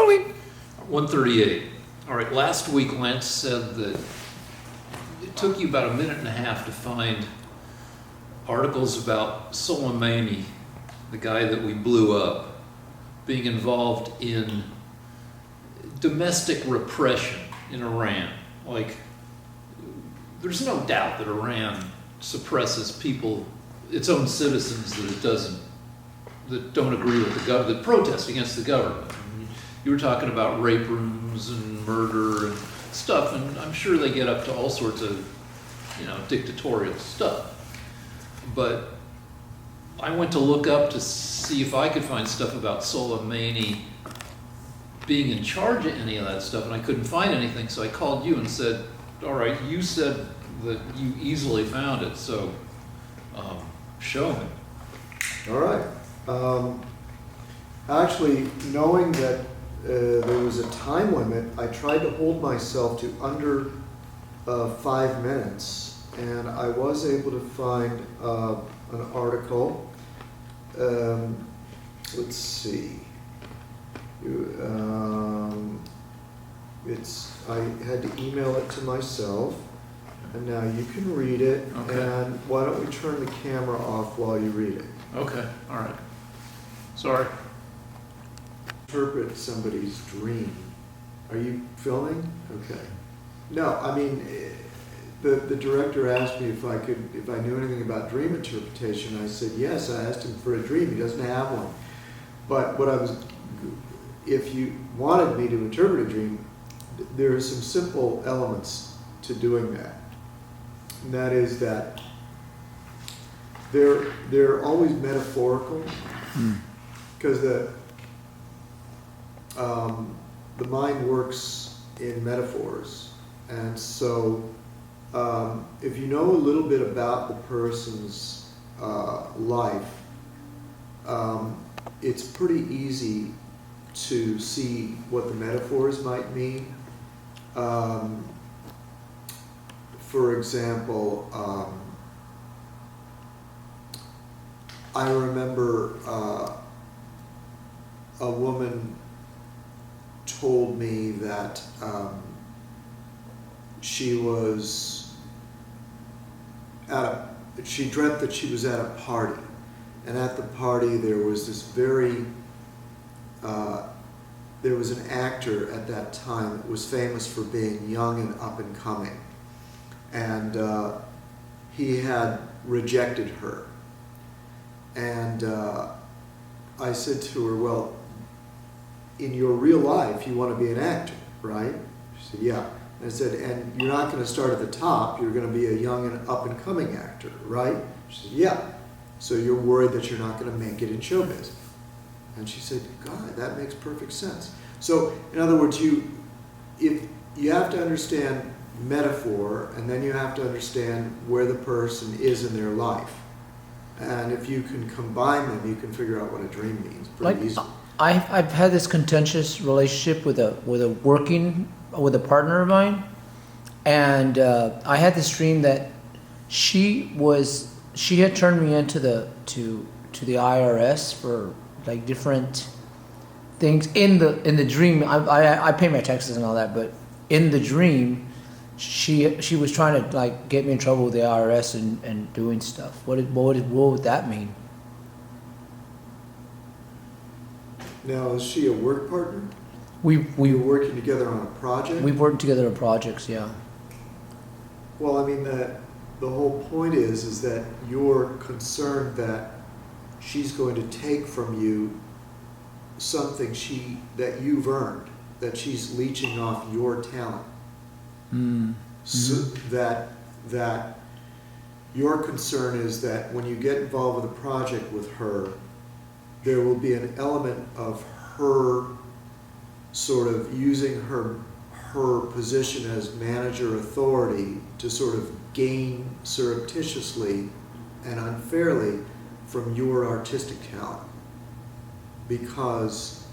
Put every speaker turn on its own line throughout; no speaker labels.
going.
138. All right, last week Lance said that it took you about a minute and a half to find articles about Soleimani, the guy that we blew up, being involved in domestic repression in Iran. Like, there's no doubt that Iran suppresses people, its own citizens that don't agree with the government, that protest against the government. You were talking about rape rooms and murder and stuff, and I'm sure they get up to all sorts of, dictatorial stuff. But I went to look up to see if I could find stuff about Soleimani being in charge of any of that stuff, and I couldn't find anything, so I called you and said, all right, you said that you easily found it, so show me.
All right. Actually, knowing that there was a time limit, I tried to hold myself to under 5 minutes, and I was able to find an article. Let's see. I had to email it to myself, and now you can read it.
Okay.
And why don't we turn the camera off while you read it?
Okay, all right. Sorry.
Interpret somebody's dream. Are you filming? Okay. No, I mean, the director asked me if I knew anything about dream interpretation. I said yes. I asked him for a dream. He doesn't have one. But if you wanted me to interpret a dream, there are some simple elements to doing that. And that is that they're always metaphorical, because the mind works in metaphors. And so if you know a little bit about the person's life, it's pretty easy to see what the metaphors might mean. For example, I remember a woman told me that she dreamt that she was at a party, and at the party there was there was an actor at that time that was famous for being young and up and coming, and he had rejected her. And I said to her, well, in your real life, you want to be an actor, right? She said, yeah. And I said, and you're not going to start at the top, you're going to be a young and up-and-coming actor, right? She said, yeah. So you're worried that you're not going to make it in showbiz. And she said, God, that makes perfect sense. So, in other words, you have to understand metaphor, and then you have to understand where the person is in their life. And if you can combine them, you can figure out what a dream means pretty easily.
I've had this contentious relationship with a partner of mine, and I had this dream that she had turned me into the IRS for like different things in the dream. I pay my taxes and all that, but in the dream, she was trying to like get me in trouble with the IRS and doing stuff. What would that mean?
Now, is she a work partner?
We
You're working together on a project?
we've worked together on projects, yeah.
Well, I mean, the whole point is that you're concerned that she's going to take from you something that you've earned, that she's leeching off your talent.
Mm.
So that your concern is that when you get involved with a project with her, there will be an element of her sort of using her position as manager authority to sort of gain surreptitiously and unfairly from your artistic talent, because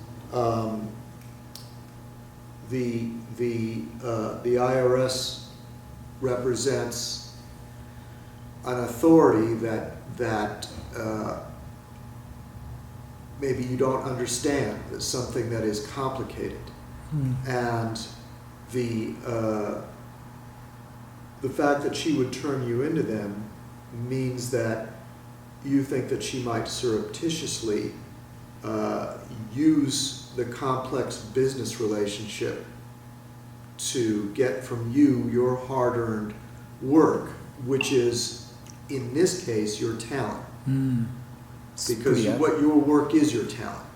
the IRS represents an authority that maybe you don't understand something that is complicated. And the fact that she would turn you into them means that you think that she might surreptitiously use the complex business relationship to get from you your hard-earned work, which is, in this case, your talent. Because what your work is your talent.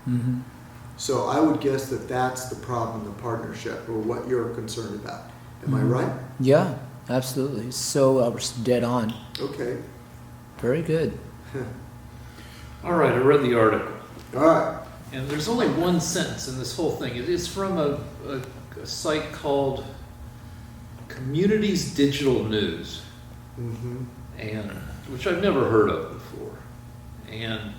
So I would guess that that's the problem in the partnership, or what you're concerned about. Am I right?
Yeah, absolutely. So dead on.
Okay.
Very good.
All right, I read the article.
All right.
And there's only one sentence in this whole thing. It is from a site called Communities Digital News, and which I've never heard of before. And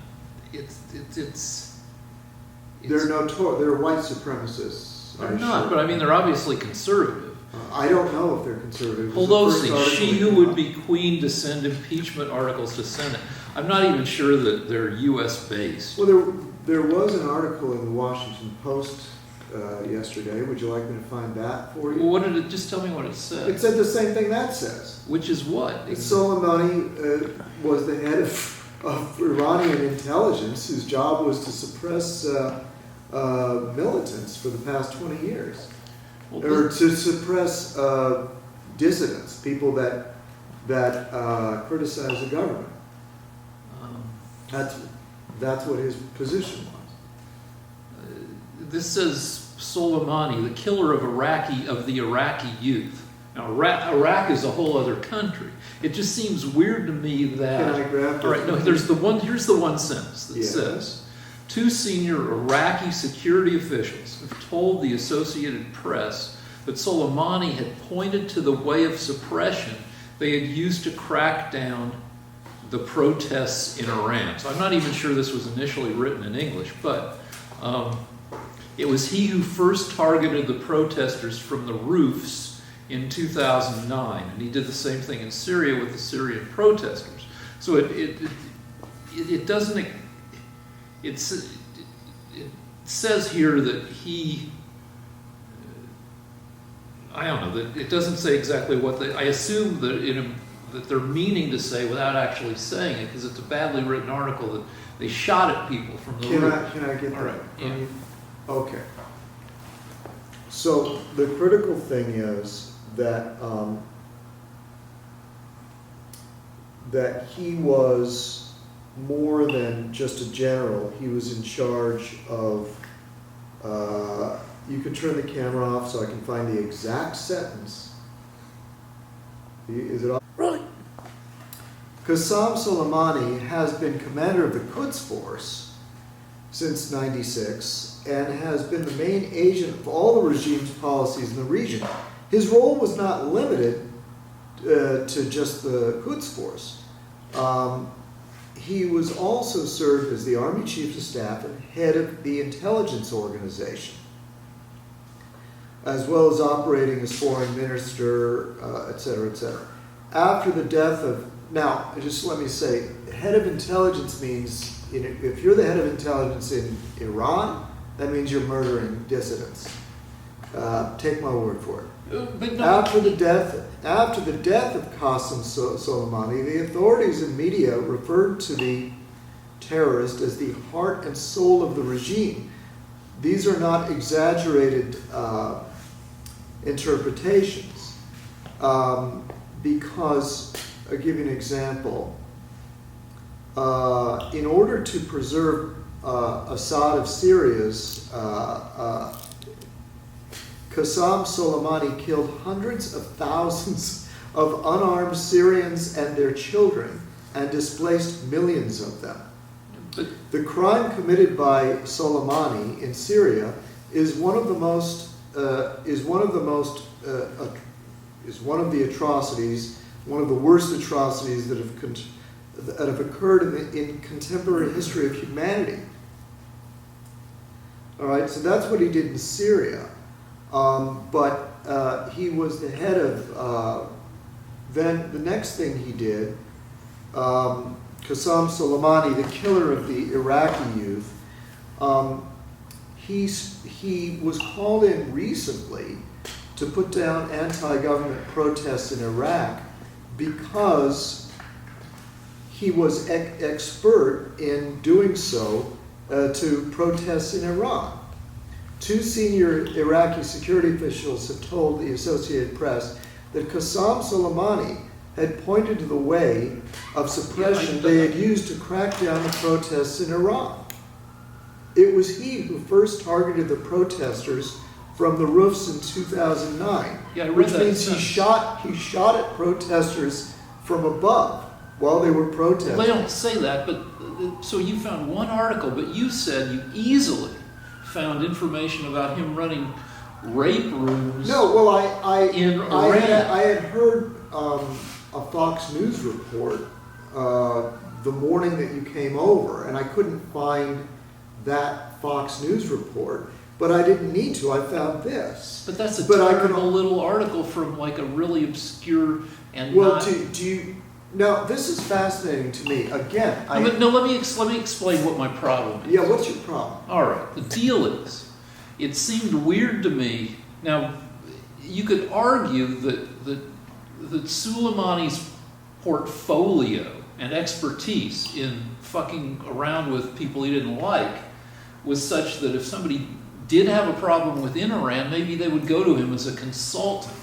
They're white supremacists.
they're not, but I mean they're obviously conservative.
I don't know if they're conservative.
Pelosi, she who would be queen to send impeachment articles to Senate. I'm not even sure that they're U.S. based.
Well, there was an article in the Washington Post yesterday. Would you like me to find that for you?
Well, what did it? Just tell me what it said.
It said the same thing that says.
Which is what?
Soleimani was the head of Iranian intelligence, whose job was to suppress militants for the past 20 years, or to suppress dissidents, people that criticize the government. That's what his position was.
This says Soleimani, the killer of the Iraqi youth. Now, Iraq is a whole other country. It just seems weird to me that.
Can I grab?
All right, no. Here's the one sentence that
Yes.
says, 2 senior Iraqi security officials have told the Associated Press that Soleimani had pointed to the way of suppression they had used to crack down the protests in Iran. So I'm not even sure this was initially written in English, but it was he who first targeted the protesters from the roofs in 2009, and he did the same thing in Syria with the Syrian protesters. So it doesn't. It says here that he. I don't know. That it doesn't say exactly what they. I assume that they're meaning to say without actually saying it, because it's a badly written article that they shot at people from the roof.
Can I get that?
All right. Yeah.
Okay. So the critical thing is that that he was more than just a general. He was in charge of. You can turn the camera off so I can find the exact sentence. Is it off?
Really?
Qasem Soleimani has been commander of the Quds Force since '96 and has been the main agent of all the regime's policies in the region. His role was not limited to just the Quds Force. He was also served as the Army Chief of Staff and head of the intelligence organization, as well as operating as foreign minister, et cetera, et cetera. After the death of, now, just let me say, head of intelligence means, if you're the head of intelligence in Iran, that means you're murdering dissidents. Take my word for it.
But no,
After the death of Qasem Soleimani, the authorities and media referred to the terrorist as the heart and soul of the regime. These are not exaggerated interpretations, because I'll give you an example. In order to preserve Assad of Syria's, Qasem Soleimani killed hundreds of thousands of unarmed Syrians and their children and displaced millions of them. The crime committed by Soleimani in Syria is one of the atrocities, one of the worst atrocities that have occurred in contemporary history of humanity. All right, so that's what he did in Syria. But he was the head of. Then the next thing he did, Qasem Soleimani, the killer of the Iraqi youth, He was called in recently to put down anti-government protests in Iraq because he was expert in doing so to protests in Iran. Two senior Iraqi security officials have told the Associated Press that Qasem Soleimani had pointed to the way of suppression they had used to crack down the protests in Iran. It was he who first targeted the protesters from the roofs in 2009,
Yeah, I read
which
that
means he shot at protesters from above while they were protesting.
Well, they don't say that, but so you found one article, but you said you easily found information about him running rape rooms.
No, well, I
Iran.
had heard a Fox News report the morning that you came over, and I couldn't find that Fox News report, but I didn't need to. I found this.
But that's a
But I
terrible
can-
little article from like a really obscure and
Well,
not.
do you? Now, this is fascinating to me. Again,
No, let me explain what my problem is.
Yeah, what's your problem?
All right. The deal is, it seemed weird to me. Now, you could argue that Soleimani's portfolio and expertise in fucking around with people he didn't like was such that if somebody did have a problem within Iran, maybe they would go to him as a consultant.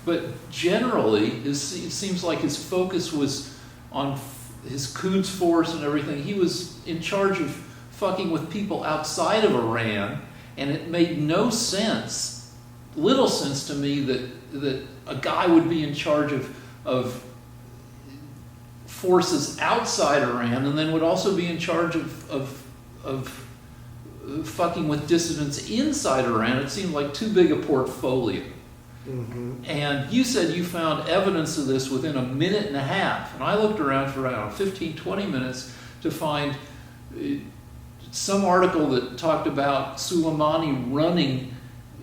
But generally, it seems like his focus was on his Quds Force and everything. He was in charge of fucking with people outside of Iran, and it made no sense, little sense to me, that a guy would be in charge of forces outside Iran and then would also be in charge of fucking with dissidents inside Iran. It seemed like too big a portfolio.
Mm-hmm.
And you said you found evidence of this within a minute and a half. And I looked around for around 15, 20 minutes to find some article that talked about Soleimani running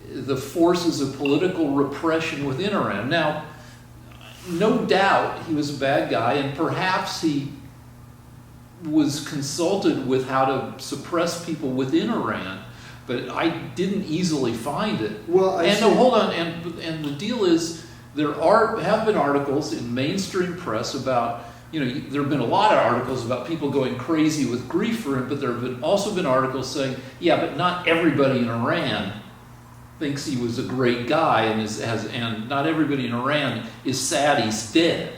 the forces of political repression within Iran. Now, no doubt he was a bad guy, and perhaps he was consulted with how to suppress people within Iran, but I didn't easily find it.
Well,
Hold on, and the deal is there have been articles in mainstream press about, there have been a lot of articles about people going crazy with grief for him, but there have also been articles saying, yeah, but not everybody in Iran thinks he was a great guy, and not everybody in Iran is sad he's dead.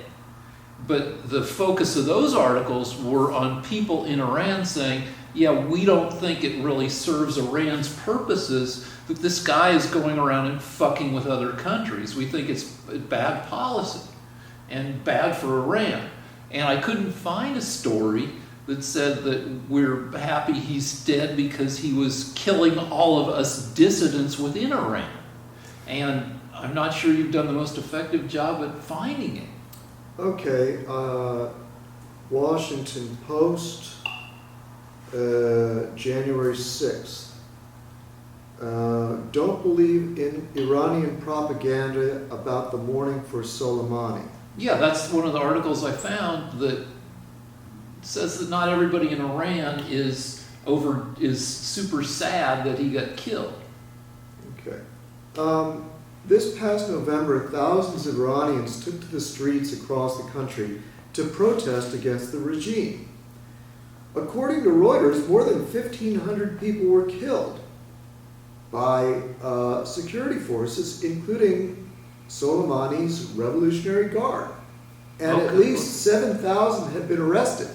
But the focus of those articles were on people in Iran saying, yeah, we don't think it really serves Iran's purposes that this guy is going around and fucking with other countries. We think it's bad policy and bad for Iran. And I couldn't find a story that said that we're happy he's dead because he was killing all of us dissidents within Iran. And I'm not sure you've done the most effective job at finding it.
Okay, Washington Post, January 6th. Don't believe in Iranian propaganda about the mourning for Soleimani.
Yeah, that's one of the articles I found that says that not everybody in Iran is super sad that he got killed.
Okay. This past November, thousands of Iranians took to the streets across the country to protest against the regime. According to Reuters, more than 1,500 people were killed by security forces, including Soleimani's Revolutionary Guard. And at least 7,000 have been arrested.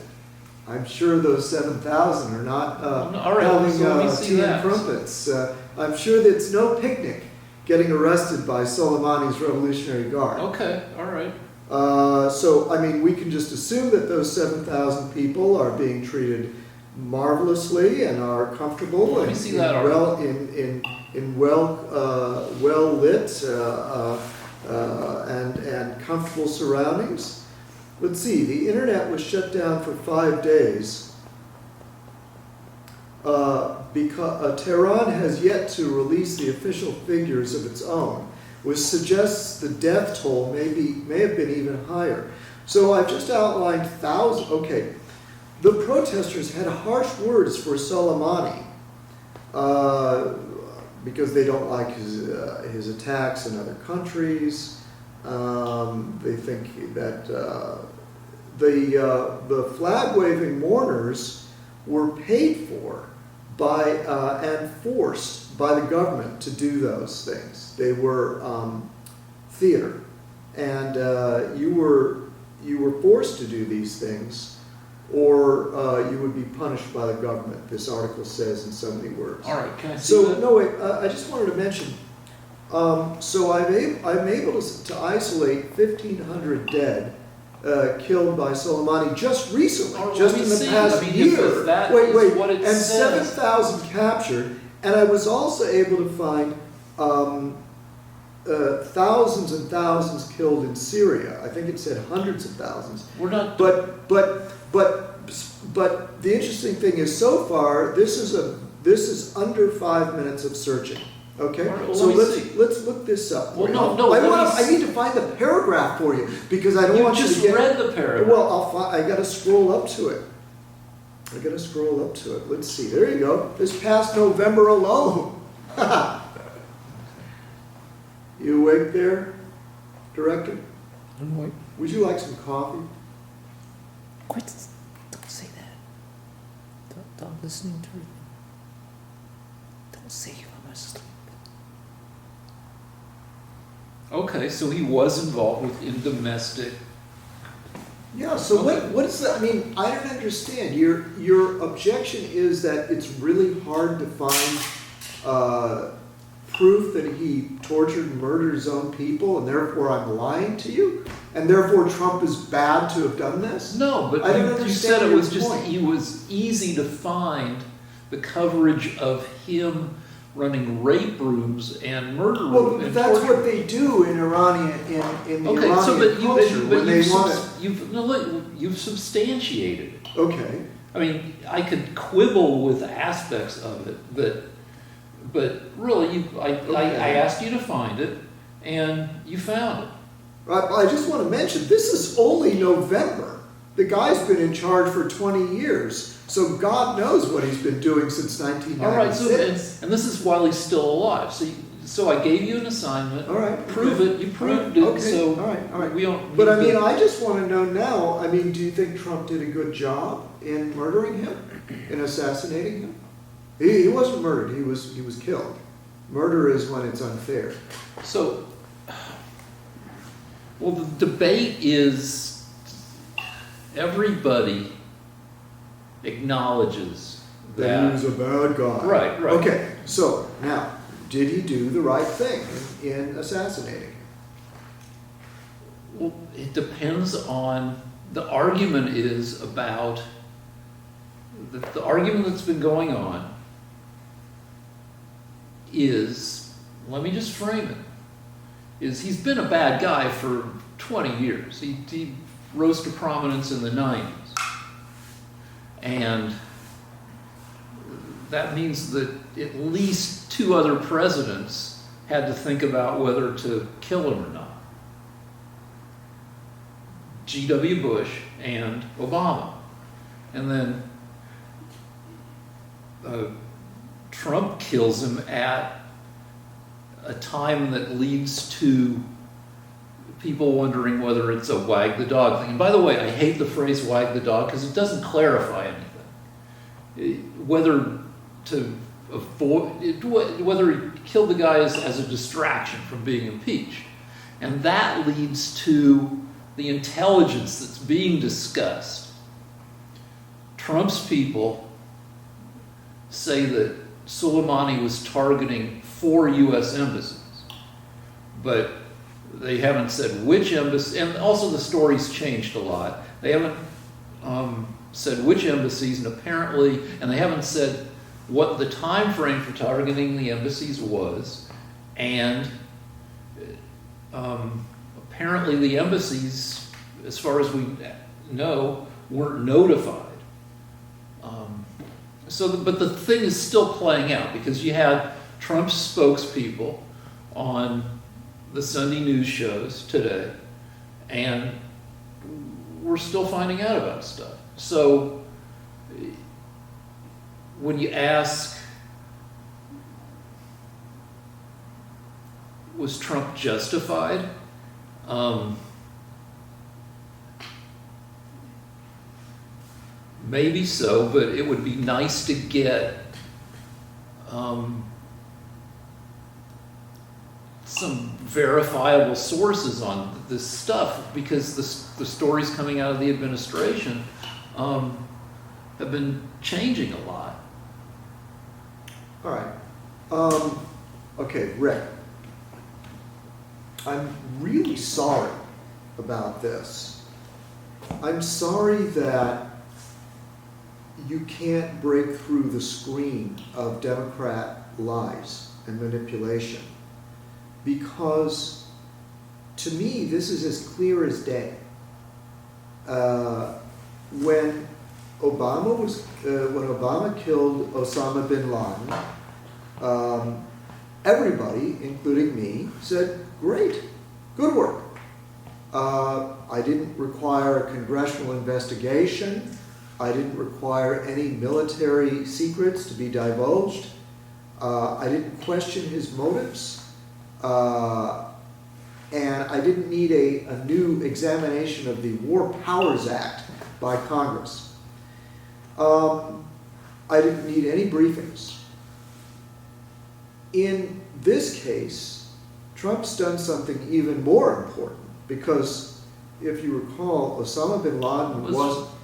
I'm sure those 7,000 are not having tea and crumpets. I'm sure that it's no picnic getting arrested by Soleimani's Revolutionary Guard.
Okay, all right.
So, I mean, we can just assume that those 7,000 people are being treated marvelously and are comfortable
Let me see that article.
well lit and comfortable surroundings. Let's see. The internet was shut down for 5 days because Tehran has yet to release the official figures of its own, which suggests the death toll may have been even higher. So I've just outlined thousands. Okay, the protesters had harsh words for Soleimani because they don't like his attacks in other countries. They think that the flag waving mourners were paid for by and forced by the government to do those things. They were theater, and you were forced to do these things, or you would be punished by the government. This article says in so many words.
All right, can I see
So
that?
no wait, I just wanted to mention. So I'm able to isolate 1,500 dead killed by Soleimani just recently,
Oh,
just
let me
in the
see.
past
I mean,
year.
if that
wait,
is what it
and
says.
7,000 captured, and I was also able to find thousands and thousands killed in Syria. I think it said hundreds of thousands.
We're not.
But the interesting thing is, so far this is under 5 minutes of searching. Okay,
All right, well,
so
let me see.
let's look this up.
Well,
for
no,
you.
no, let me
I need to find the paragraph for you because I don't
You
want you
just
to get.
read the paragraph.
Well, I got to scroll up to it. Let's see. There you go. This past November alone. You awake there, Director?
I'm like,
Would you like some coffee?
quit! Don't say that. Don't listening to it. Don't say I'm asleep.
Okay, so he was involved in domestic.
Yeah, so
Okay.
what is that? I mean, I don't understand. Your objection is that it's really hard to find proof that he tortured and murdered his own people, and therefore I'm lying to you? And therefore Trump is bad to have done this?
No, but
I don't
you
understand
said it
your
was just
point.
it was easy to find the coverage of him running rape rooms and murder
Well,
rooms and
that's
torture.
what they do in Iranian in the
Okay,
Iranian
so but
culture when they want it.
you've substantiated it.
Okay.
I mean, I could quibble with aspects of it, but really, I asked you to find it, and you found it.
I just want to mention, this is only November. The guy's been in charge for 20 years, so God knows what he's been doing since
All right, so
1996.
and this is while he's still alive. So I gave you an assignment.
All right.
Prove
okay.
it. You proved
All right,
it.
okay,
So
all right.
we don't.
But I
need
mean,
to-
I just want to know now, I mean, do you think Trump did a good job in murdering him, in assassinating him? He wasn't murdered, he was killed. Murder is when it's unfair.
So, well, the debate is everybody acknowledges
That he
that.
was a bad guy.
Right.
Okay, so now, did he do the right thing in assassinating him?
Well, it depends on the argument is about the argument that's been going on is, let me just frame it, is he's been a bad guy for 20 years. He rose to prominence in the 90s. And that means that at least 2 other presidents had to think about whether to kill him or not. G.W. Bush and Obama. And then Trump kills him at a time that leads to people wondering whether it's a wag the dog thing. And by the way, I hate the phrase wag the dog because it doesn't clarify anything. Whether to avoid, whether he killed the guy as a distraction from being impeached. And that leads to the intelligence that's being discussed. Trump's people say that Soleimani was targeting 4 U.S. embassies, but they haven't said which embassy, and also the story's changed a lot. They haven't said which embassies, and they haven't said what the time frame for targeting the embassies was, and apparently the embassies, as far as we know, weren't notified. But the thing is still playing out because you had Trump's spokespeople on the Sunday news shows today, and we're still finding out about stuff. So when you ask, Was Trump justified? Maybe so, but it would be nice to get some verifiable sources on this stuff, because the stories coming out of the administration have been changing a lot.
All right. Okay, Rick. I'm really sorry about this. I'm sorry that you can't break through the screen of Democrat lies and manipulation, because to me this is as clear as day. When Obama killed Osama bin Laden, everybody, including me, said, "Great, good work." I didn't require a congressional investigation. I didn't require any military secrets to be divulged. I didn't question his motives. And I didn't need a new examination of the War Powers Act by Congress. I didn't need any briefings. In this case, Trump's done something even more important, because if you recall, Osama bin Laden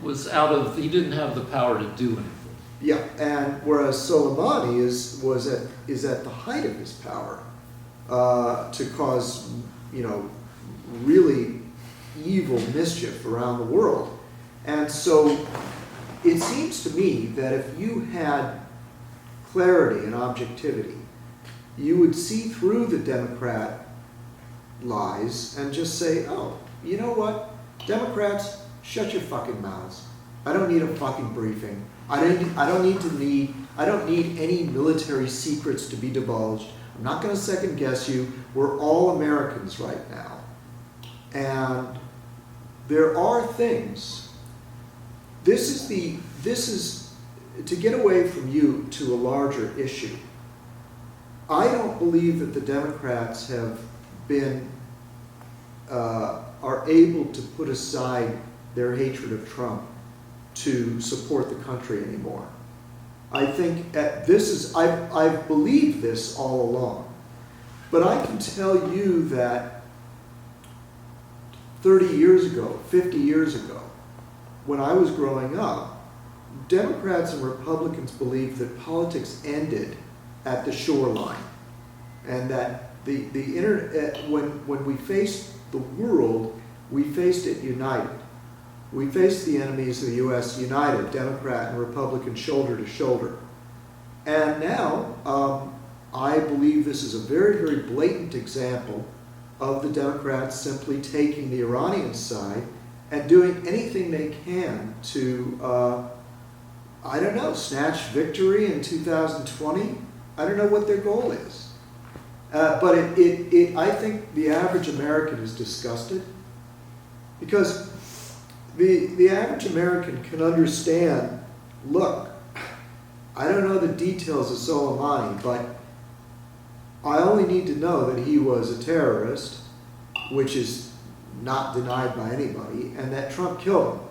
was out of, he didn't have the power to do anything.
Yeah, and whereas Soleimani is at the height of his power to cause, really evil mischief around the world. And so it seems to me that if you had clarity and objectivity, you would see through the Democrat lies and just say, "Oh, you know what? Democrats, shut your fucking mouths. I don't need a fucking briefing. I don't need any military secrets to be divulged. I'm not going to second guess you. We're all Americans right now." And there are things. This is to get away from you to a larger issue. I don't believe that the Democrats have been are able to put aside their hatred of Trump to support the country anymore. I think I've believed this all along. But I can tell you that 30 years ago, 50 years ago, when I was growing up, Democrats and Republicans believed that politics ended at the shoreline, and that the internet, when we faced the world, we faced it united. We faced the enemies of the U.S. united, Democrat and Republican, shoulder to shoulder. And now, I believe this is a very, very blatant example of the Democrats simply taking the Iranian side and doing anything they can to, snatch victory in 2020. I don't know what their goal is. But I think the average American is disgusted, because the average American can understand, look, I don't know the details of Soleimani, but I only need to know that he was a terrorist, which is not denied by anybody, and that Trump killed him.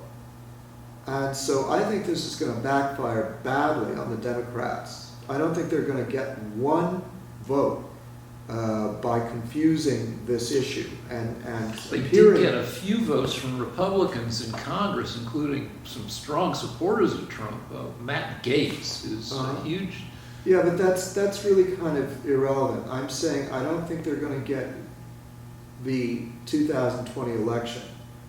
And so I think this is going to backfire badly on the Democrats. I don't think they're going to get one vote by confusing this issue and
They did get a few votes from Republicans in Congress, including some strong supporters of Trump. Matt Gaetz is a huge.
Yeah, but that's really kind of irrelevant. I'm saying I don't think they're going to get the 2020 election,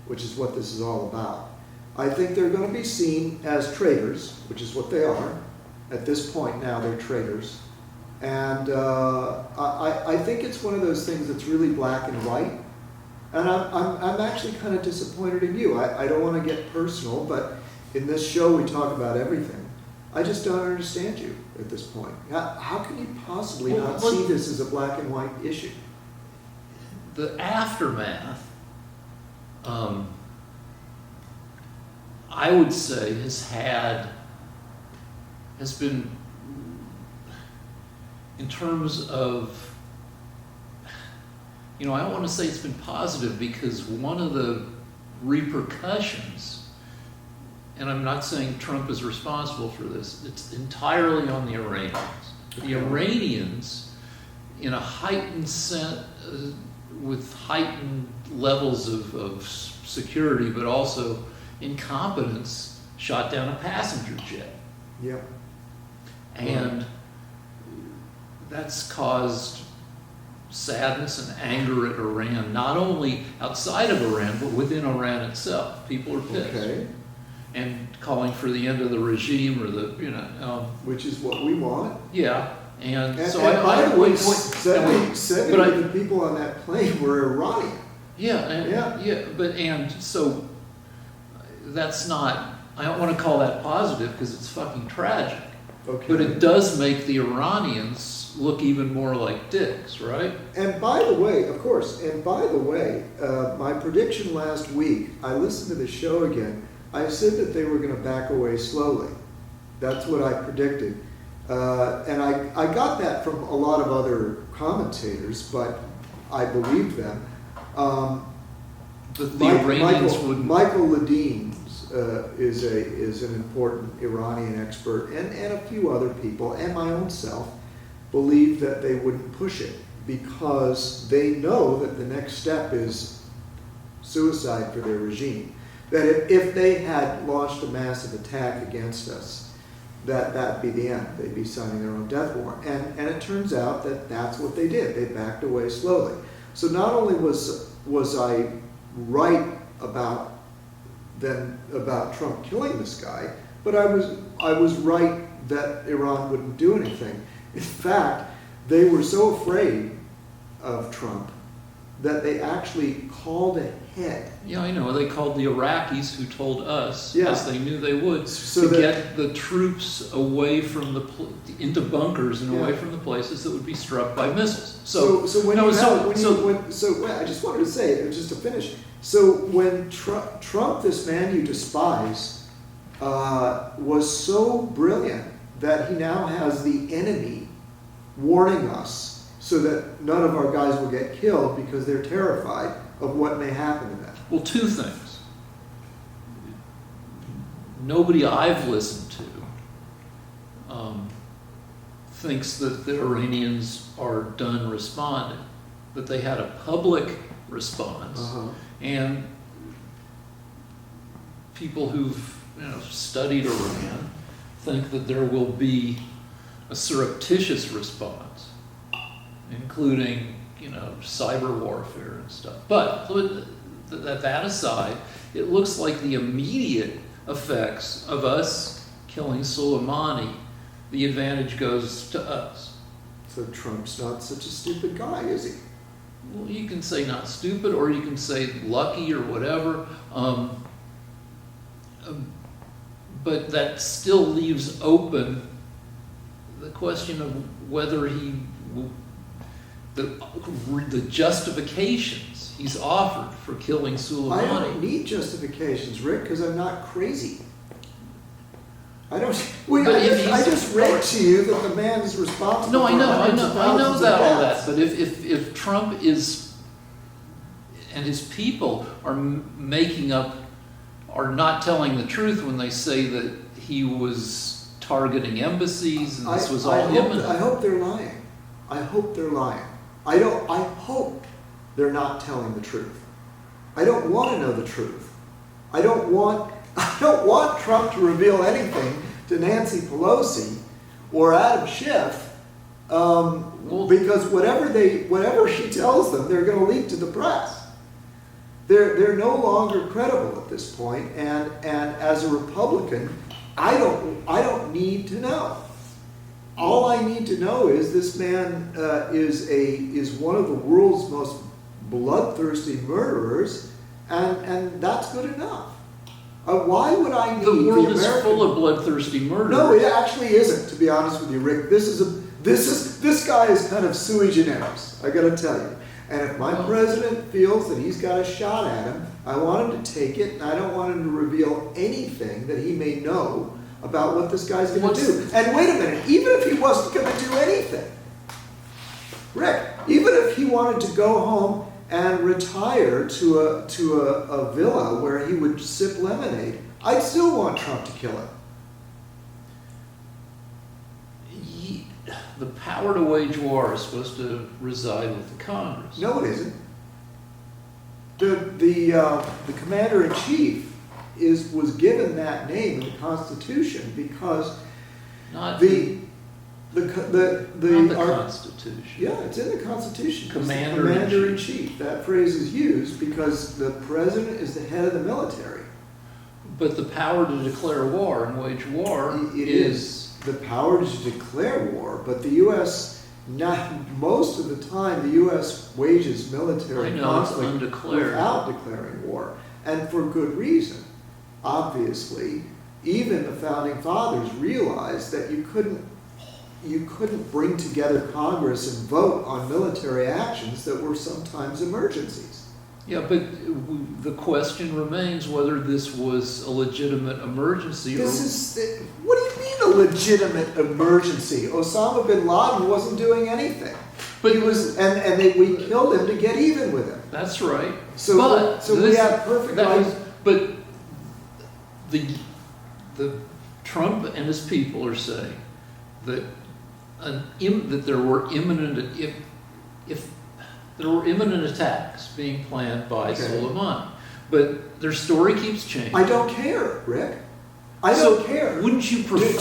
which is what this is all about. I think they're going to be seen as traitors, which is what they are. At this point now, they're traitors. And I think it's one of those things that's really black and white. And I'm actually kind of disappointed in you. I don't want to get personal, but in this show we talk about everything. I just don't understand you at this point. How can you possibly not see this as a black and white issue?
The aftermath, I would say, has been, in terms of you know, I don't want to say it's been positive because one of the repercussions, and I'm not saying Trump is responsible for this, it's entirely on the Iranians. The Iranians, in a heightened with heightened levels of security, but also incompetence, shot down a passenger jet.
Yeah.
And that's caused sadness and anger at Iran, not only outside of Iran, but within Iran itself. People are pissed.
Okay.
And calling for the end of the regime or
Which is what we want.
yeah. And so
and by
I
the way,
point,
70
but
of the people on that plane were Iranian.
and so that's not, I don't want to call that positive because it's fucking tragic.
Okay.
But it does make the Iranians look even more like dicks, right?
And by the way, of course, my prediction last week, I listened to the show again, I said that they were going to back away slowly. That's what I predicted. And I got that from a lot of other commentators, but I believed them.
The Iranians would...
Michael Ledeen is an important Iranian expert, and a few other people, and my own self, believe that they wouldn't push it because they know that the next step is suicide for their regime. That if they had launched a massive attack against us, that'd be the end. They'd be signing their own death warrant. And it turns out that that's what they did. They backed away slowly. So not only was I right about Trump killing this guy, but I was right that Iran wouldn't do anything. In fact, they were so afraid of Trump that they actually called ahead.
Yeah, I know. They called the Iraqis, who told us,
Yeah.
as they knew they would,
So
to get the troops away from into bunkers and away
Yeah.
from the places that would be struck by missiles.
So when I just wanted to say, just to finish. So when Trump, this man you despise, was so brilliant that he now has the enemy warning us so that none of our guys will get killed because they're terrified of what may happen to them.
Well, two things. Nobody I've listened to thinks that the Iranians are done responding, that they had a public response, and people who've studied Iran think that there will be a surreptitious response, including cyber warfare and stuff. But that aside, it looks like the immediate effects of us killing Soleimani, the advantage goes to us.
So Trump's not such a stupid guy, is he?
Well, you can say not stupid, or you can say lucky, or whatever. But that still leaves open the question of whether the justifications he's offered for killing Soleimani.
I don't need justifications, Rick, because I'm not crazy. I don't. I just read to you that the man is responsible.
No, I know
for
all that. But if Trump and his people are are not telling the truth when they say that he was targeting embassies and this was all imminent.
I hope they're lying. I hope they're lying. I hope they're not telling the truth. I don't want to know the truth. I don't want Trump to reveal anything to Nancy Pelosi or Adam Schiff, because whatever she tells them, they're going to leak to the press. They're no longer credible at this point, and as a Republican, I don't need to know. All I need to know is this man is one of the world's most bloodthirsty murderers, and that's good enough. Why would I need
the world is
American...
full of bloodthirsty murderers?
No, it actually isn't. To be honest with you, Rick, this guy is kind of sui generis. I got to tell you. And if my president feels that he's got a shot at him, I want him to take it, and I don't want him to reveal anything that he may know about what this guy's going to do. And wait a minute, even if he wasn't going to do anything, Rick, even if he wanted to go home and retire to a villa where he would sip lemonade, I'd still want Trump to kill him.
The power to wage war is supposed to reside with the Congress.
No, it isn't. The commander in chief was given that name in the Constitution because
Not
the
Constitution.
Yeah, it's in the Constitution.
Commander
in chief. That phrase is used because the president is the head of the military.
But the power to declare war and wage war
It is the power to declare war, but the U.S. most of the time the U.S. wages military conflict without declaring war, and for good reason. Obviously, even the founding fathers realized that you couldn't bring together Congress and vote on military actions that were sometimes emergencies.
Yeah, but the question remains whether this was a legitimate emergency.
What do you mean a legitimate emergency? Osama bin Laden wasn't doing anything. But he was, we killed him to get even with him.
That's right.
So we have perfect rights.
But the Trump and his people are saying that that there were imminent attacks being planned by Soleimani, but their story keeps changing.
I don't care, Rick. I don't care.
Wouldn't you prefer?
Do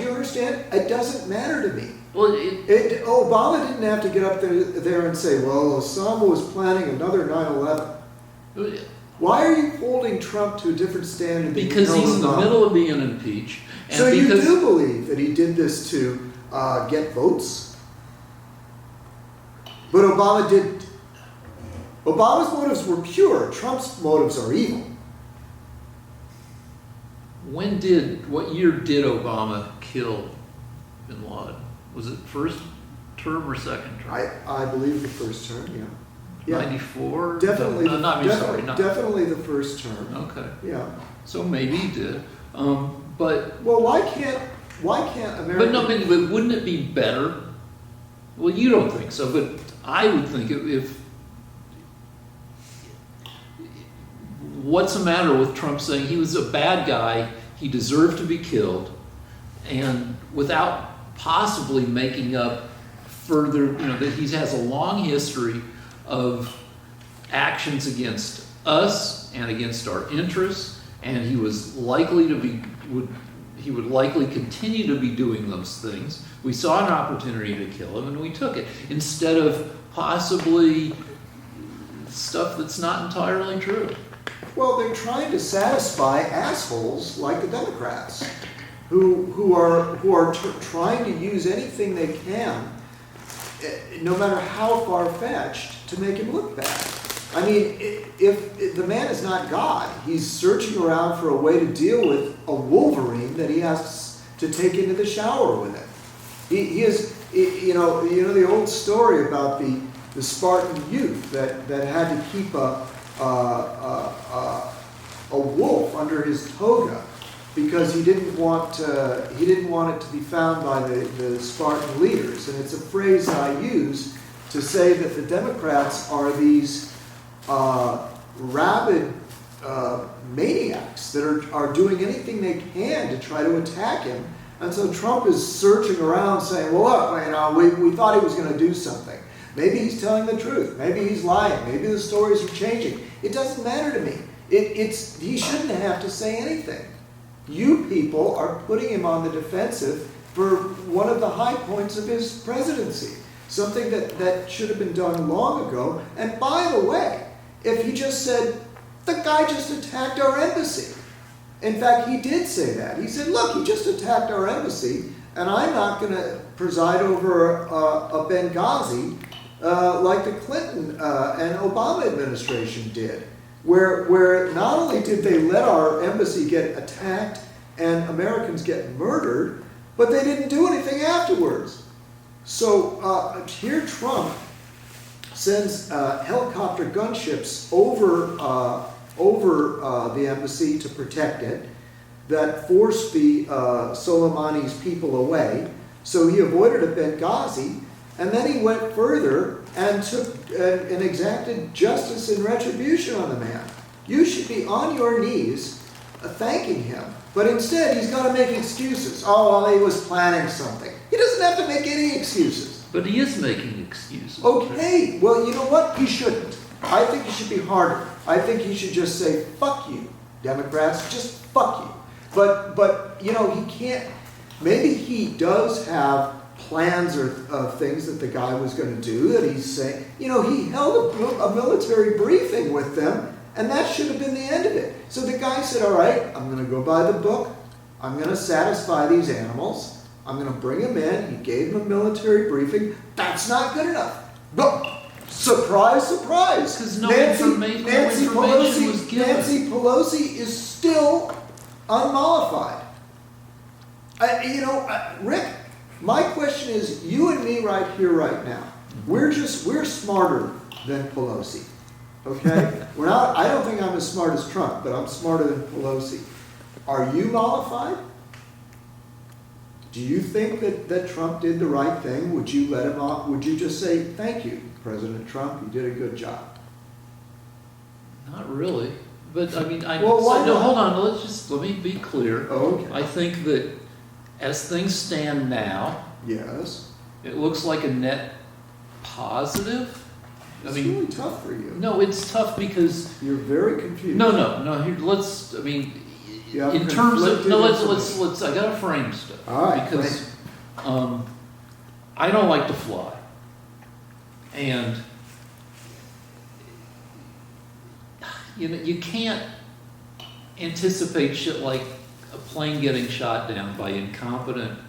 you understand? It doesn't matter to me.
Well,
Obama didn't have to get up there and say, "Well, Osama was planning another 9/11." Why are you holding Trump to a different standard?
Because he's in the middle of being impeached. And
so you do believe that he did this to get votes? But Obama didn't. Obama's motives were pure. Trump's motives are evil.
What year did Obama kill bin Laden? Was it first term or second term?
I believe the first term, yeah.
94?
Definitely.
Definitely
the first term.
Okay.
Yeah.
So maybe he did. But
well, why can't America?
But wouldn't it be better? Well, you don't think so, but I would think if what's the matter with Trump saying he was a bad guy, he deserved to be killed, and without possibly making up further, that he has a long history of actions against us and against our interests, and he was likely to be he would likely continue to be doing those things. We saw an opportunity to kill him, and we took it, instead of possibly stuff that's not entirely true.
Well, they're trying to satisfy assholes like the Democrats, who are trying to use anything they can, no matter how far-fetched, to make him look bad. I mean, if the man is not God, he's searching around for a way to deal with a Wolverine that he has to take into the shower with him. He is, the old story about the Spartan youth that had to keep a wolf under his toga because he didn't want it to be found by the Spartan leaders. And it's a phrase I use to say that the Democrats are these rabid maniacs that are doing anything they can to try to attack him. And so Trump is searching around saying, well, look, we thought he was going to do something. Maybe he's telling the truth. Maybe he's lying. Maybe the stories are changing. It doesn't matter to me. He shouldn't have to say anything. You people are putting him on the defensive for one of the high points of his presidency. Something that should have been done long ago. And by the way, if he just said, the guy just attacked our embassy. In fact, he did say that. He said, look, he just attacked our embassy, and I'm not going to preside over a Benghazi like the Clinton and Obama administration did, where not only did they let our embassy get attacked and Americans get murdered, but they didn't do anything afterwards. So here Trump sends helicopter gunships over the embassy to protect it, that forced the Soleimani's people away. So he avoided a Benghazi, and then he went further and took and exacted justice and retribution on the man. You should be on your knees thanking him. But instead, he's got to make excuses. Oh, well, he was planning something. He doesn't have to make any excuses.
But he is making excuses.
Okay, well, you know what? He shouldn't. I think he should be harder. I think he should just say, fuck you, Democrats, just fuck you. But you know, he can't, maybe he does have plans or things that the guy was going to do that he's saying. You know, he held a military briefing with them, and that should have been the end of it. So the guy said, all right, I'm going to go by the book. I'm going to satisfy these animals. I'm going to bring them in. He gave them a military briefing. That's not good enough. But surprise, surprise.
Because no information was given.
Nancy Pelosi is still unmollified. Rick, my question is, you and me right here, right now, we're smarter than Pelosi. Okay? We're not, I don't think I'm as smart as Trump, but I'm smarter than Pelosi. Are you mollified? Do you think that Trump did the right thing? Would you let him off? Would you just say, thank you, President Trump, you did a good job?
Not really. But I mean,
Well, why not?
hold on, let me be clear.
Okay.
I think that as things stand now,
Yes.
it looks like a net positive.
It's really tough for you.
No, it's tough because
You're very confused.
no. Here, let's. I mean,
You have
in terms of
conflicted
let's. I gotta frame stuff.
All right,
Because I don't like to fly, and you can't anticipate shit like a plane getting shot down by incompetent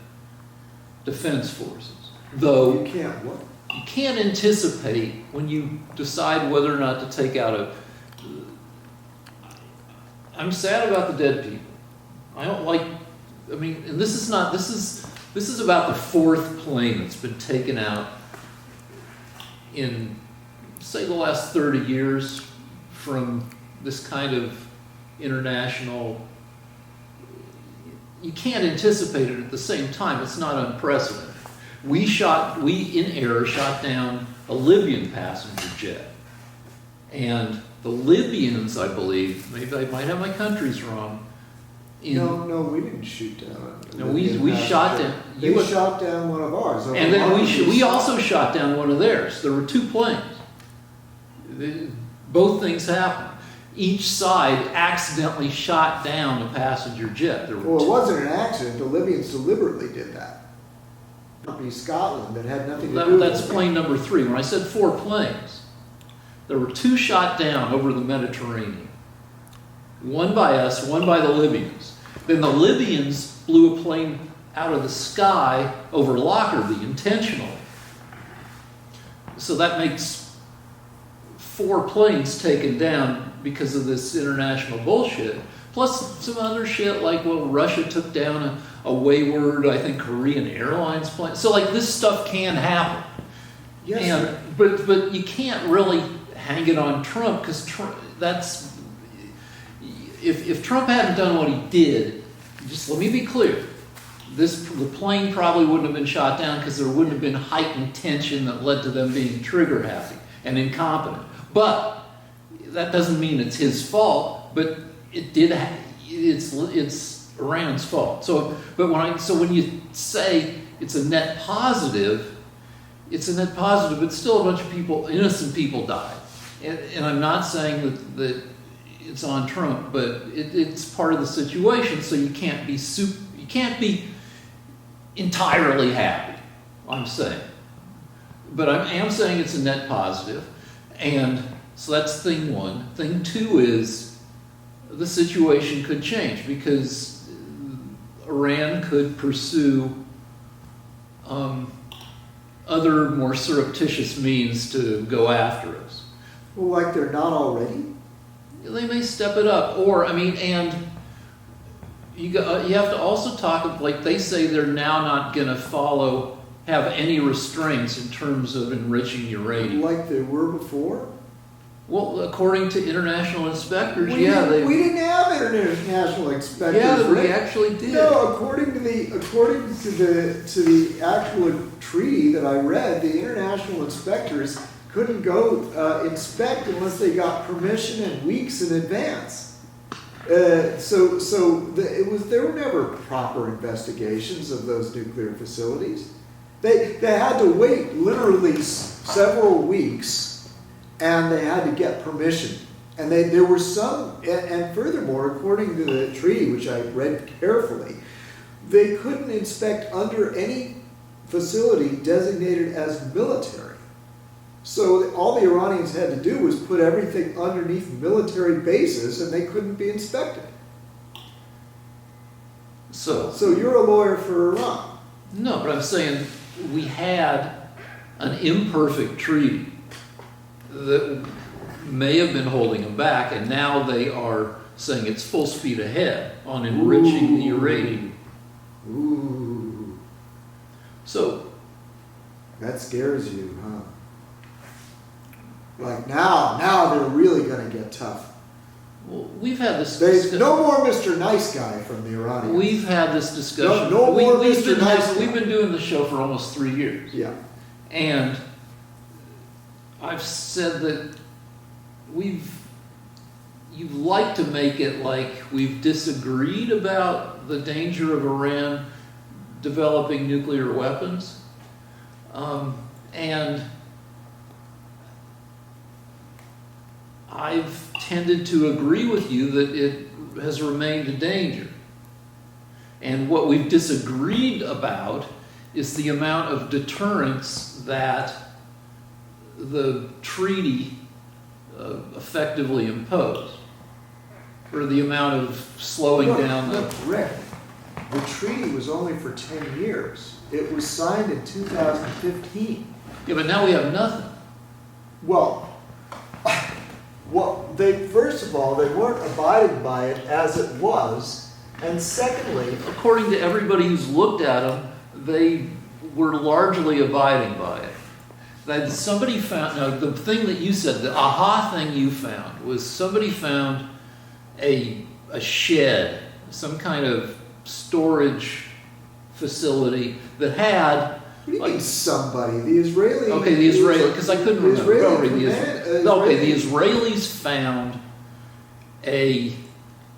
defense forces. Though
You can't what?
you can't anticipate when you decide whether or not to take out a. I'm sad about the dead people. I don't like. I mean, and this is not. This is about the fourth plane that's been taken out in, say, the last 30 years from this kind of international. You can't anticipate it at the same time. It's not unprecedented. We in error shot down a Libyan passenger jet. And the Libyans, I believe, maybe I might have my countries wrong.
No, we didn't shoot down.
No, we shot down.
They shot down one of ours.
And then we also shot down one of theirs. There were two planes. Both things happened. Each side accidentally shot down a passenger jet.
Well, it wasn't an accident. The Libyans deliberately did that. Scotland that had nothing to do with
That's
it.
plane number 3. When I said 4 planes, there were 2 shot down over the Mediterranean. One by us, one by the Libyans. Then the Libyans blew a plane out of the sky over Lockerbie intentionally. So that makes 4 planes taken down because of this international bullshit. Plus some other shit like, well, Russia took down a wayward, I think, Korean Airlines plane. So like this stuff can happen.
Yes,
But you can't really hang it on Trump because that's if Trump hadn't done what he did, just let me be clear. The plane probably wouldn't have been shot down because there wouldn't have been heightened tension that led to them being trigger happy and incompetent. But that doesn't mean it's his fault. But it did. It's Iran's fault. So when you say it's a net positive, it's a net positive. But still, a bunch of people, innocent people, died. And I'm not saying that it's on Trump, but it's part of the situation. So you can't be entirely happy. I'm saying, but I am saying it's a net positive, and so that's thing 1. Thing 2 is the situation could change because Iran could pursue other more surreptitious means to go after us.
well, like they're not already.
They may step it up, or I mean, and you have to also talk like they say they're now not going to have any restraints in terms of enriching uranium.
Like they were before.
Well, according to international inspectors,
We didn't have international inspectors.
Yeah, we
Rick.
actually did.
No, according to the actual treaty that I read, the international inspectors couldn't go inspect unless they got permission and weeks in advance. There were never proper investigations of those nuclear facilities. They had to wait literally several weeks, and they had to get permission. And there were some, and furthermore, according to the treaty, which I read carefully, they couldn't inspect under any facility designated as military. So all the Iranians had to do was put everything underneath military bases, and they couldn't be inspected.
So
you're a lawyer for Iran.
no, but I'm saying we had an imperfect treaty that may have been holding them back, and now they are saying it's full speed ahead on enriching the uranium.
Ooh.
So
That scares you, huh? Like now they're really going to get tough.
well, we've had this.
There's no more Mr. Nice Guy from the Iranians.
We've had this discussion.
No more
we've
Mr. Nice Guy.
We've been doing the show for almost 3 years.
Yeah.
And I've said that you'd like to make it like we've disagreed about the danger of Iran developing nuclear weapons. And I've tended to agree with you that it has remained a danger. And what we've disagreed about is the amount of deterrence that the treaty effectively imposed, or the amount of slowing down the...
Look, Rick, the treaty was only for 10 years. It was signed in 2015.
Yeah, but now we have nothing.
Well, first of all, they weren't abiding by it as it was, and secondly,
According to everybody who's looked at them, they were largely abiding by it. That somebody found, no, the thing that you said, the aha thing you found, was somebody found a shed, some kind of storage facility that had...
What do you mean somebody? The Israeli...
Okay, the Israeli, because I couldn't remember.
Israeli
The Israelis found a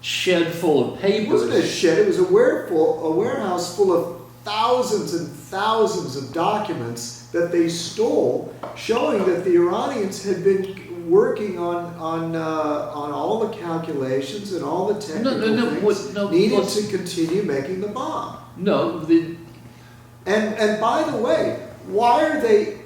shed full of
It
papers.
wasn't a shed, it was a warehouse full of thousands and thousands of documents that they stole, showing that the Iranians had been working on all the calculations and all the technical things needed to continue making the bomb.
No,
And by the way, why are they?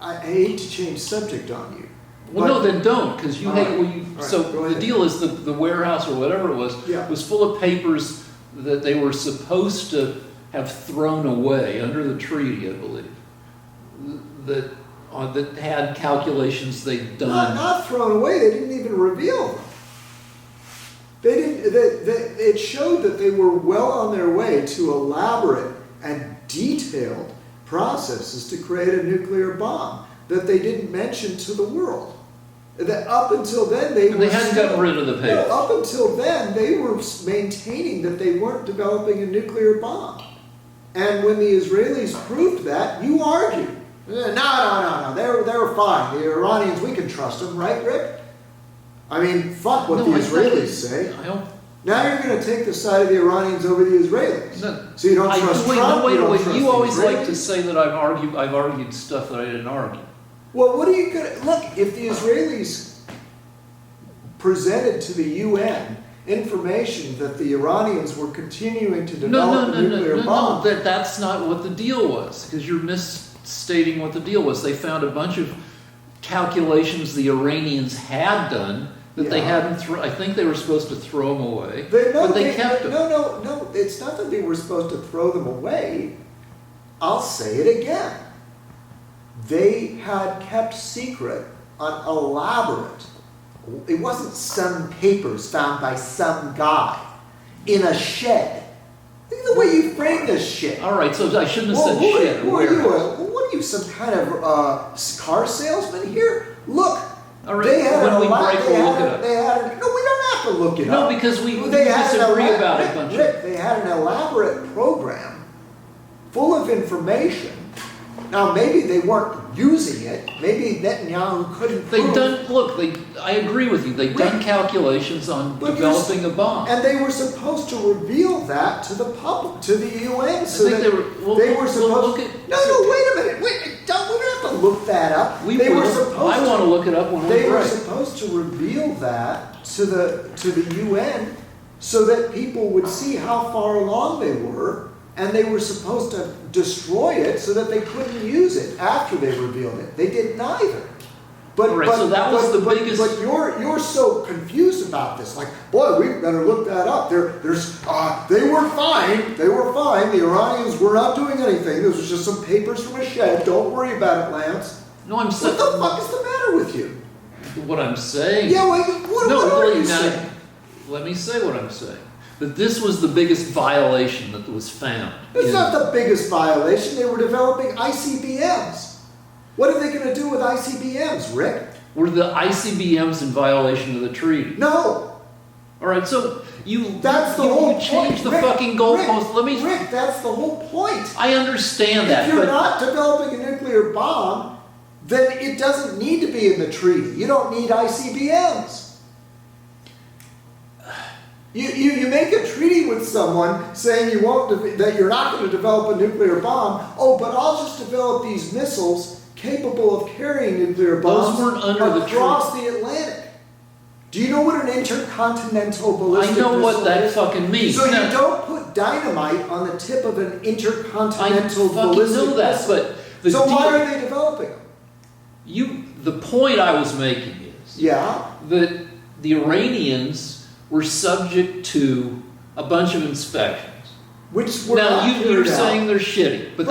I hate to change subject on you.
well, no, then don't, because you hate. Well,
All right,
so
go
the
ahead.
deal is the warehouse or whatever it was
Yeah.
was full of papers that they were supposed to have thrown away under the treaty, I believe. That had calculations they'd done.
Not thrown away. They didn't even reveal them. They didn't. It showed that they were well on their way to elaborate and detailed processes to create a nuclear bomb that they didn't mention to the world. That up until then they
hadn't gotten rid of the papers.
No, up until then they were maintaining that they weren't developing a nuclear bomb. And when the Israelis proved that, you argued. No. They were fine. The Iranians, we can trust them, right, Rick? I mean, fuck what the Israelis say. Now you're going to take the side of the Iranians over the Israelis.
No,
So you don't trust Trump.
Wait. You always like to
Israelis?
say that I've argued stuff that I didn't argue.
Well, what are you going to... Look, if the Israelis presented to the UN information that the Iranians were continuing to develop a nuclear bomb...
No, that's not what the deal was, because you're misstating what the deal was. They found a bunch of calculations the Iranians had done that they hadn't I think they were supposed to throw them away, but they kept them.
No, it's not that they were supposed to throw them away. I'll say it again. They had kept secret an elaborate... It wasn't some papers found by some guy in a shed. Look at the way you framed this shit.
All right, so I shouldn't have said shit.
Who are you? What are you, some kind of car salesman here? Look.
All right, when we break, we'll look it up.
No, we don't have to look it up.
No, because we disagree about it.
Rick, they had an elaborate program full of information Now, maybe they weren't using it. Maybe Netanyahu couldn't
They've
prove.
done, look, I agree with you. They've done calculations on
But
developing a bomb.
And they were supposed to reveal that to the public, to the UN, so
think
that
they were- well,
they were
well,
supposed.
look at-
No, wait a minute. Wait, we don't have to look that up.
We
they were
will.
supposed.
I want to look it up when
They
we're
were
right.
supposed to reveal that to the UN, so that people would see how far along they were, and they were supposed to destroy it so that they couldn't use it after they revealed it. They did neither. But,
All right, so that was the biggest-
But you're so confused about this. Like, boy, we better look that up. They were fine. They were fine. The Iranians were not doing anything. This was just some papers from a shed. Don't worry about it, Lance.
No, I'm
What
saying.
the fuck is the matter with you?
What I'm saying.
Yeah, what
No,
are
really,
you
now,
saying?
let me say what I'm saying. That this was the biggest violation that was found.
It's
in-
not the biggest violation. They were developing ICBMs. What are they going to do with ICBMs, Rick?
Were the ICBMs in violation of the treaty?
No.
All right, so
That's the
you
whole point.
changed the
Rick,
fucking goalpost.
Rick, that's the whole point.
I understand that,
If you're
but
not developing a nuclear bomb, then it doesn't need to be in the treaty. You don't need ICBMs. You make a treaty with someone saying that you're not going to develop a nuclear bomb. Oh, but I'll just develop these missiles capable of carrying nuclear bombs
Those weren't under the
across the Atlantic. Do you know what an intercontinental ballistic
I know what
missile
that
is?
fucking means.
So
Now-
you don't put dynamite on the tip of an
I
intercontinental
fucking
ballistic
know that,
missile.
but the
So why
deal-
are they developing them?
the point I was making is
Yeah.
that the Iranians were subject to a bunch of inspections.
Which were
Now
not
you're
carried out.
saying they're shitty, but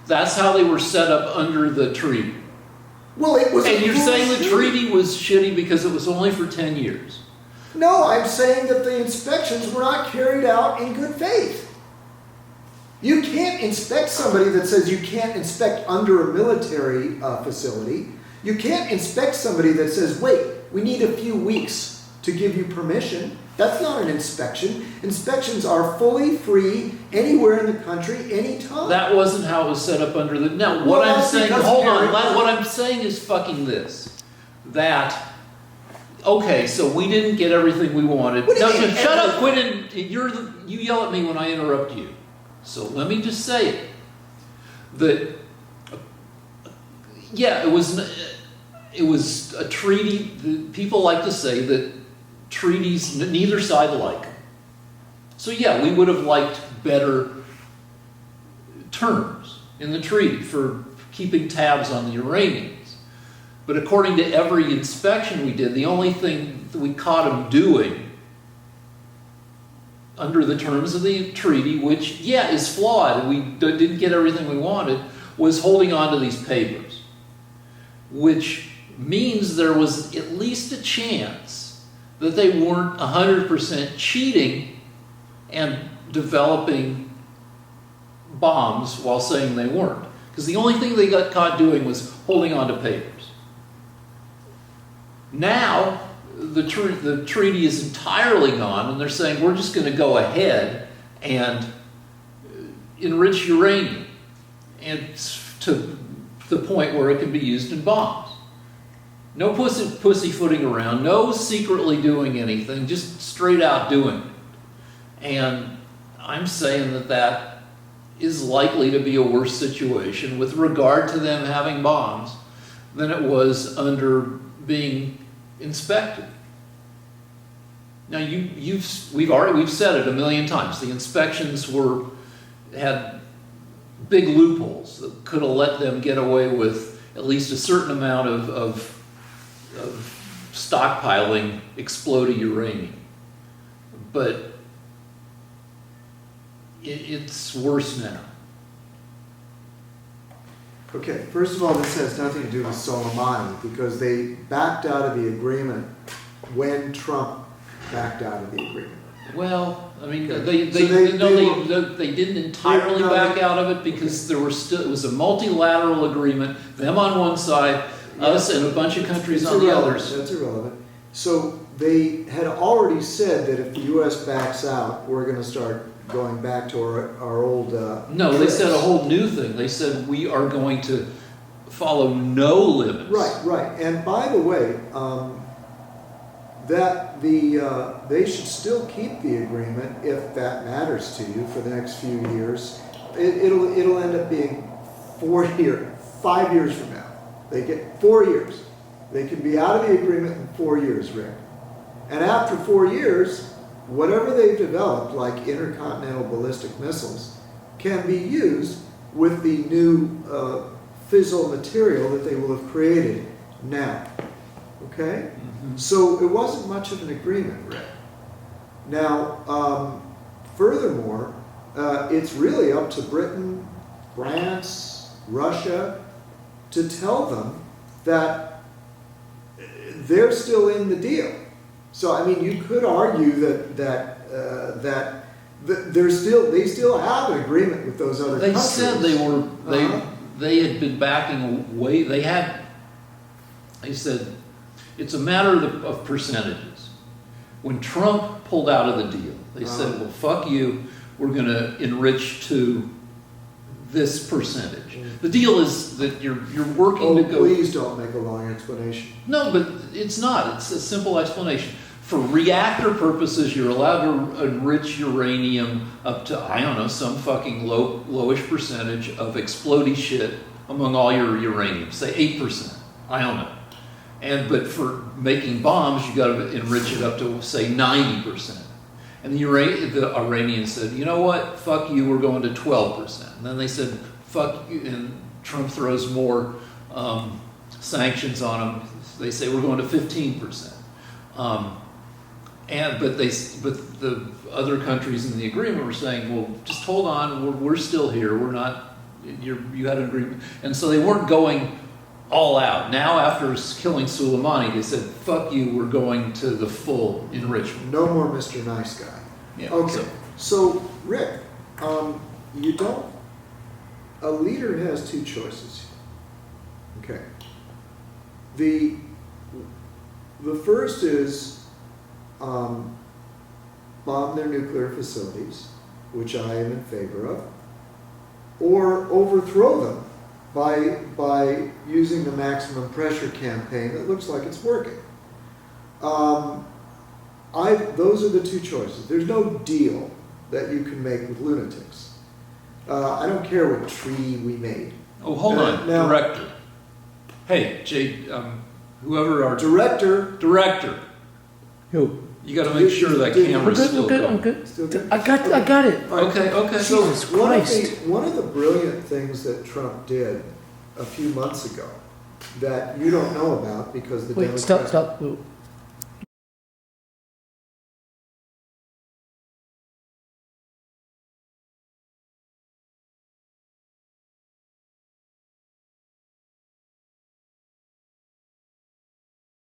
that's how they were set up under the treaty.
Well, it was.
And
a
you're saying the
foolish
treaty was shitty because it was only for 10 years.
No, I'm saying that the inspections were not carried out in good faith. You can't inspect somebody that says you can't inspect under a military facility. You can't inspect somebody that says, wait, we need a few weeks to give you permission. That's not an inspection. Inspections are fully free anywhere in the country, anytime.
That wasn't how it was set up under the. Now,
Well,
what I'm
that's
saying,
because
hold on,
Eric-
what I'm saying is fucking this. That, okay, so we didn't get everything we wanted.
What do you
No,
mean,
shut up,
everything?
quit and you yell at me when I interrupt you. So let me just say it. That, yeah, it was a treaty. People like to say that treaties, neither side like them. So yeah, we would have liked better terms in the treaty for keeping tabs on the Iranians. But according to every inspection we did, the only thing that we caught them doing under the terms of the treaty, which, yeah, is flawed, and we didn't get everything we wanted, was holding on to these papers. Which means there was at least a chance that they weren't 100% cheating and developing bombs while saying they weren't. Because the only thing they got caught doing was holding on to papers. Now, the treaty is entirely gone, and they're saying we're just going to go ahead and enrich uranium and to the point where it can be used in bombs. No pussyfooting around, no secretly doing anything, just straight out doing it. And I'm saying that is likely to be a worse situation with regard to them having bombs than it was under being inspected. Now we've said it a million times. The inspections had big loopholes that could have let them get away with at least a certain amount of stockpiling exploded uranium. But it's worse now.
Okay, first of all, this has nothing to do with Soleimani because they backed out of the agreement when Trump backed out of the agreement.
Well, I mean,
Okay.
they didn't entirely
No,
back out of it because there were still, it was a multilateral agreement, them on one side, us and a bunch of countries
It's
on the
irrelevant.
others.
That's irrelevant. So they had already said that if the U.S. backs out, we're going to start going back to our old.
No, they said a
tricks.
whole new thing. They said we are going to follow no limits.
Right. And by the way, they should still keep the agreement if that matters to you for the next few years. It'll end up being 5 years from now. They get 4 years. They can be out of the agreement in 4 years, Rick. And after 4 years, whatever they've developed, like intercontinental ballistic missiles, can be used with the new fissile material that they will have created now. Okay?
Mm-hmm.
So it wasn't much of an agreement, Rick. Now, furthermore, it's really up to Britain, France, Russia to tell them that they're still in the deal. So I mean, you could argue that they still have an agreement with those other
They
countries.
said they had been backing away. They said it's a matter of percentages. When Trump pulled out of the deal, they said, "Well, fuck you. We're going to enrich to this percentage." The deal is that you're working to go.
Please don't make a long explanation.
No, but it's not. It's a simple explanation. For reactor purposes, you're allowed to enrich uranium up to, I don't know, some fucking lowish percentage of explodey shit among all your uranium. Say 8%. I don't know. But for making bombs, you got to enrich it up to, say, 90%. And the Iranians said, you know what? Fuck you. We're going to 12%. And then they said, fuck you. And Trump throws more sanctions on them. They say we're going to 15%. But the other countries in the agreement were saying, well, just hold on, we're still here. We're not. You had an agreement, and so they weren't going all out. Now, after killing Soleimani, they said, fuck you. We're going to the full enrichment.
No more Mr. Nice Guy.
Yeah,
Okay. So Rick, you don't. A leader has two choices. Okay. The first is bomb their nuclear facilities, which I am in favor of, or overthrow them by using the maximum pressure campaign that looks like it's working. Those are the two choices. There's no deal that you can make with lunatics. I don't care what treaty we made.
Oh, hold on,
now,
director. Hey, Jay, whoever our
Director.
Who?
You got to make sure that camera's still going.
I'm good.
Still good?
I got it.
Okay.
So
Jesus
one
Christ.
one of the brilliant things that Trump did a few months ago that you don't know about because the
Wait,
Democrats...
stop.